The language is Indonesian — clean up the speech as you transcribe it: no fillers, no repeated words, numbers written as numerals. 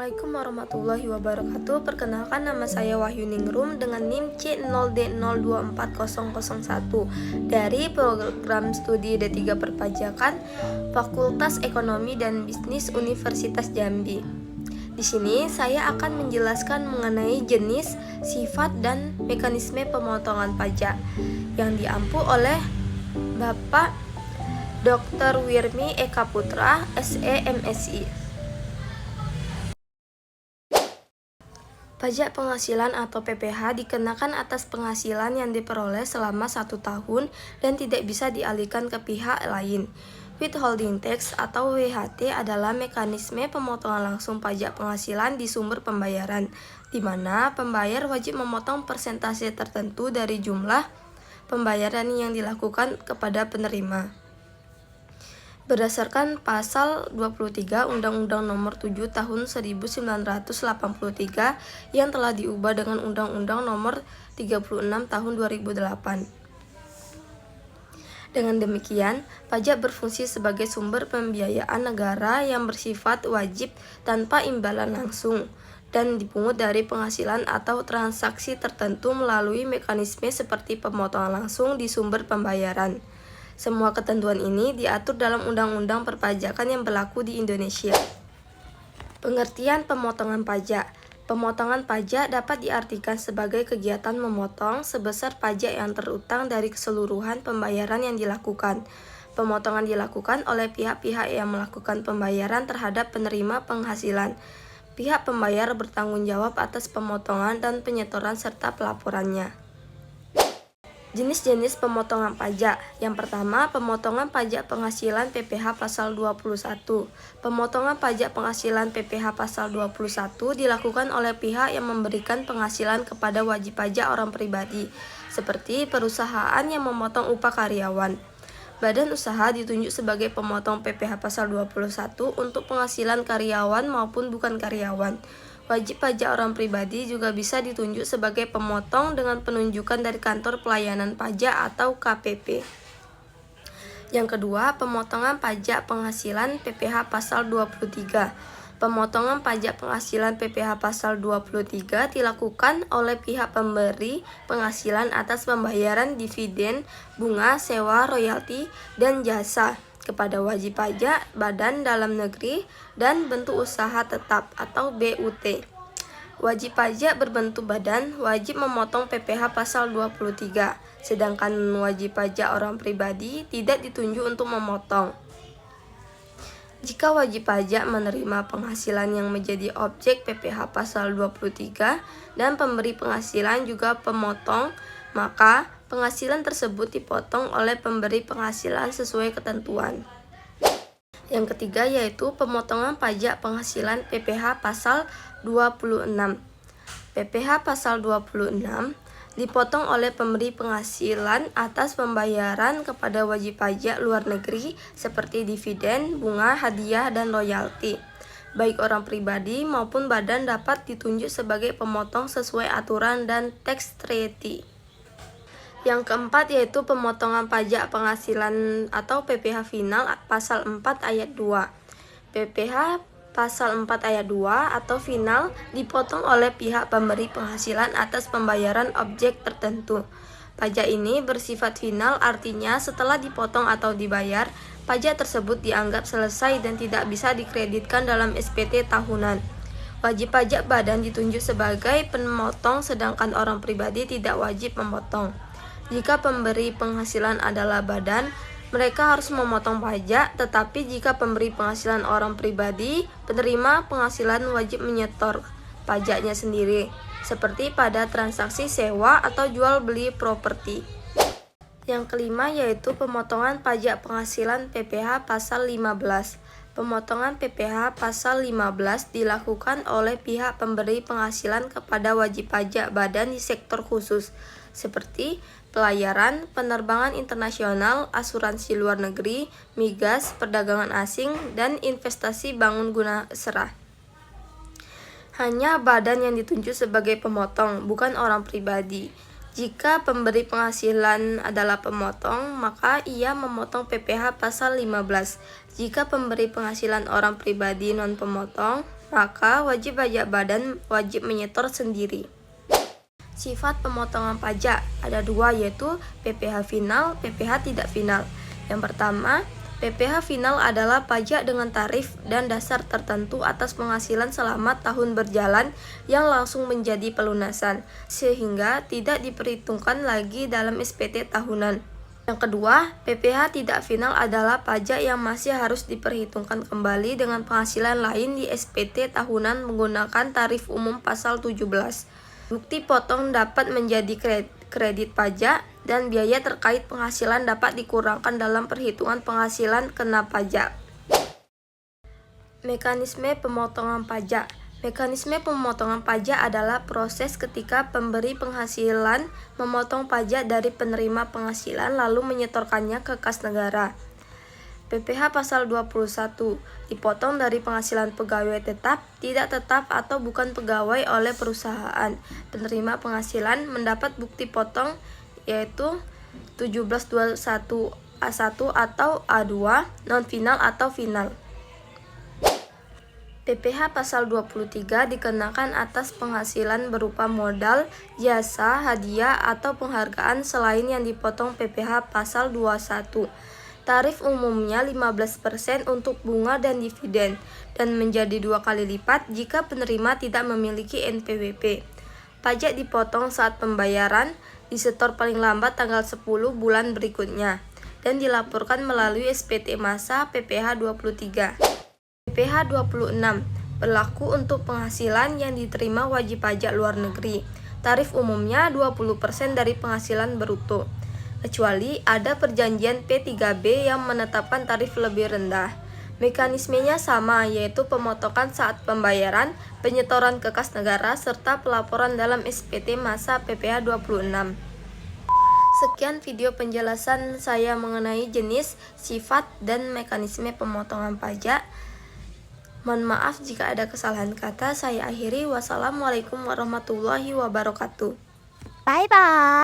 Assalamualaikum warahmatullahi wabarakatuh. Perkenalkan, nama saya Wahyu Ningrum dengan NIM C0D024001 dari program studi D3 Perpajakan Fakultas Ekonomi dan Bisnis Universitas Jambi. Di sini saya akan menjelaskan mengenai jenis, sifat, dan mekanisme pemotongan pajak yang diampu oleh Bapak Dr. Wirmi Eka Putra, SE MSI. Pajak penghasilan atau PPh dikenakan atas penghasilan yang diperoleh selama 1 tahun dan tidak bisa dialihkan ke pihak lain. Withholding tax atau WHT adalah mekanisme pemotongan langsung pajak penghasilan di sumber pembayaran, di mana pembayar wajib memotong persentase tertentu dari jumlah pembayaran yang dilakukan kepada penerima. Berdasarkan Pasal 23 Undang-Undang Nomor 7 Tahun 1983 yang telah diubah dengan Undang-Undang Nomor 36 Tahun 2008. Dengan demikian, pajak berfungsi sebagai sumber pembiayaan negara yang bersifat wajib tanpa imbalan langsung dan dipungut dari penghasilan atau transaksi tertentu melalui mekanisme seperti pemotongan langsung di sumber pembayaran. Semua ketentuan ini diatur dalam Undang-Undang Perpajakan yang berlaku di Indonesia. Pengertian pemotongan pajak. Pemotongan pajak dapat diartikan sebagai kegiatan memotong sebesar pajak yang terutang dari keseluruhan pembayaran yang dilakukan. Pemotongan dilakukan oleh pihak-pihak yang melakukan pembayaran terhadap penerima penghasilan. Pihak pembayar bertanggung jawab atas pemotongan dan penyetoran serta pelaporannya. Jenis-jenis pemotongan pajak. Yang pertama, pemotongan pajak penghasilan PPh pasal 21. Pemotongan pajak penghasilan PPh pasal 21 dilakukan oleh pihak yang memberikan penghasilan kepada wajib pajak orang pribadi, seperti perusahaan yang memotong upah karyawan. Badan usaha ditunjuk sebagai pemotong PPh pasal 21 untuk penghasilan karyawan maupun bukan karyawan. Wajib pajak orang pribadi juga bisa ditunjuk sebagai pemotong dengan penunjukan dari Kantor Pelayanan Pajak atau KPP. Yang kedua, pemotongan pajak penghasilan PPh pasal 23. Pemotongan pajak penghasilan PPh pasal 23 dilakukan oleh pihak pemberi penghasilan atas pembayaran dividen, bunga, sewa, royalti, dan jasa kepada wajib pajak, badan dalam negeri, dan bentuk usaha tetap atau BUT. Wajib pajak berbentuk badan wajib memotong PPh pasal 23, sedangkan wajib pajak orang pribadi tidak ditunjuk untuk memotong. Jika wajib pajak menerima penghasilan yang menjadi objek PPh pasal 23 dan pemberi penghasilan juga pemotong, maka penghasilan tersebut dipotong oleh pemberi penghasilan sesuai ketentuan. Yang ketiga yaitu pemotongan pajak penghasilan PPh pasal 26. PPh pasal 26 dipotong oleh pemberi penghasilan atas pembayaran kepada wajib pajak luar negeri seperti dividen, bunga, hadiah, dan royalti. Baik orang pribadi maupun badan dapat ditunjuk sebagai pemotong sesuai aturan dan tax treaty. Yang keempat yaitu pemotongan pajak penghasilan atau PPh final pasal 4 ayat 2. PPh pasal 4 ayat 2 atau final dipotong oleh pihak pemberi penghasilan atas pembayaran objek tertentu. Pajak ini bersifat final, artinya setelah dipotong atau dibayar, pajak tersebut dianggap selesai dan tidak bisa dikreditkan dalam SPT tahunan. Wajib pajak badan ditunjuk sebagai pemotong sedangkan orang pribadi tidak wajib memotong. Jika pemberi penghasilan adalah badan, mereka harus memotong pajak, tetapi jika pemberi penghasilan orang pribadi, penerima penghasilan wajib menyetor pajaknya sendiri, seperti pada transaksi sewa atau jual beli properti. Yang kelima yaitu pemotongan pajak penghasilan PPh pasal 15. Pemotongan PPh pasal 15 dilakukan oleh pihak pemberi penghasilan kepada wajib pajak badan di sektor khusus, seperti pelayaran, penerbangan internasional, asuransi luar negeri, migas, perdagangan asing, dan investasi bangun guna serah. Hanya badan yang ditunjuk sebagai pemotong, bukan orang pribadi. Jika pemberi penghasilan adalah pemotong, maka ia memotong PPh pasal 15. Jika pemberi penghasilan orang pribadi non-pemotong, maka wajib pajak badan wajib menyetor sendiri. Sifat pemotongan pajak ada dua, yaitu PPh final, PPh tidak final. Yang pertama, PPh final adalah pajak dengan tarif dan dasar tertentu atas penghasilan selama tahun berjalan yang langsung menjadi pelunasan, sehingga tidak diperhitungkan lagi dalam SPT tahunan. Yang kedua, PPh tidak final adalah pajak yang masih harus diperhitungkan kembali dengan penghasilan lain di SPT tahunan menggunakan tarif umum pasal 17. Bukti potong dapat menjadi kredit pajak dan biaya terkait penghasilan dapat dikurangkan dalam perhitungan penghasilan kena pajak. Mekanisme pemotongan pajak. Mekanisme pemotongan pajak adalah proses ketika pemberi penghasilan memotong pajak dari penerima penghasilan lalu menyetorkannya ke kas negara. PPh pasal 21 dipotong dari penghasilan pegawai tetap, tidak tetap atau bukan pegawai oleh perusahaan. Penerima penghasilan mendapat bukti potong yaitu 1721 A1 atau A2, non final atau final. PPh pasal 23 dikenakan atas penghasilan berupa modal, jasa, hadiah, atau penghargaan selain yang dipotong PPh pasal 21. Tarif umumnya 15% untuk bunga dan dividen, dan menjadi 2 kali lipat jika penerima tidak memiliki NPWP. Pajak dipotong saat pembayaran, disetor paling lambat tanggal 10 bulan berikutnya, dan dilaporkan melalui SPT Masa PPh 23. PPh 26 berlaku untuk penghasilan yang diterima wajib pajak luar negeri. Tarif umumnya 20% dari penghasilan bruto, kecuali ada perjanjian P3B yang menetapkan tarif lebih rendah. Mekanismenya sama, yaitu pemotongan saat pembayaran, penyetoran ke kas negara, serta pelaporan dalam SPT Masa PPh 26. Sekian video penjelasan saya mengenai jenis, sifat, dan mekanisme pemotongan pajak. Mohon maaf jika ada kesalahan kata. Saya akhiri. Wassalamualaikum warahmatullahi wabarakatuh. Bye bye.